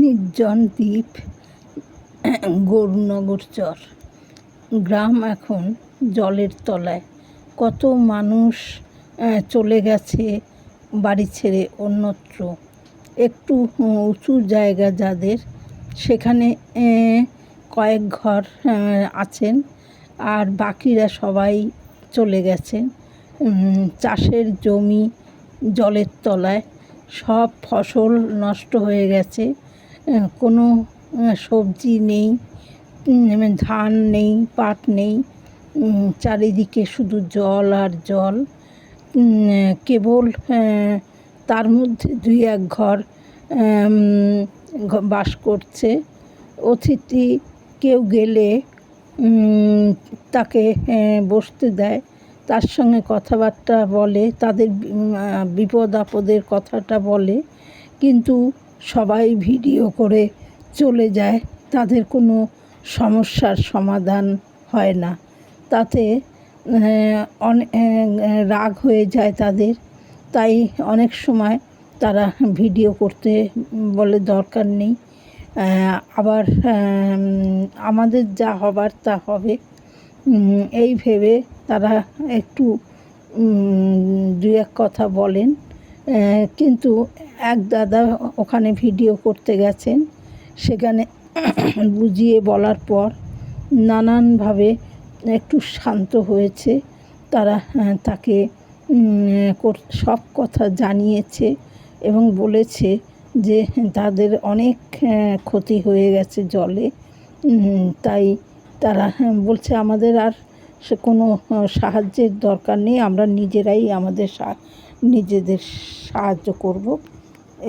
নির্জন দ্বীপ গৌরনগর চর। গ্রাম এখন জলের তলায়। কত মানুষ চলে গেছে বাড়ি ছেড়ে অন্যত্র। একটু উঁচু জায়গা যাদের, সেখানে কয়েক ঘর আছেন, আর বাকিরা সবাই চলে গেছেন। চাষের জমি জলের তলায়, সব ফসল নষ্ট হয়ে গেছে। কোনো সবজি নেই, ধান নেই, পাট নেই, চারিদিকে শুধু জল আর জল। কেবল তার মধ্যে 2-1 ঘর বাস করছে। অতিথি কেউ গেলে তাকে বসতে দেয়, তার সঙ্গে কথাবার্তা বলে, তাদের বিপদ আপদের কথাটা বলে, কিন্তু সবাই ভিডিও করে চলে যায়। তাদের কোনো সমস্যার সমাধান হয় না। তাতে অনেক রাগ হয়ে যায় তাদের। তাই অনেক সময় তারা ভিডিও করতে বলে দরকার নেই। আবার আমাদের যা হবার তা হবে, এই ভেবে তারা একটু 2-1 কথা বলেন। কিন্তু এক দাদা ওখানে ভিডিও করতে গেছেন, সেখানে বুঝিয়ে বলার পর নানানভাবে একটু শান্ত হয়েছে। তারা তাকে সব কথা জানিয়েছে এবং বলেছে যে তাদের অনেক ক্ষতি হয়ে গেছে জলে। তাই তারা বলছে আমাদের আর কোনো সাহায্যের দরকার নেই, আমরা নিজেরাই নিজেদের সাহায্য করব।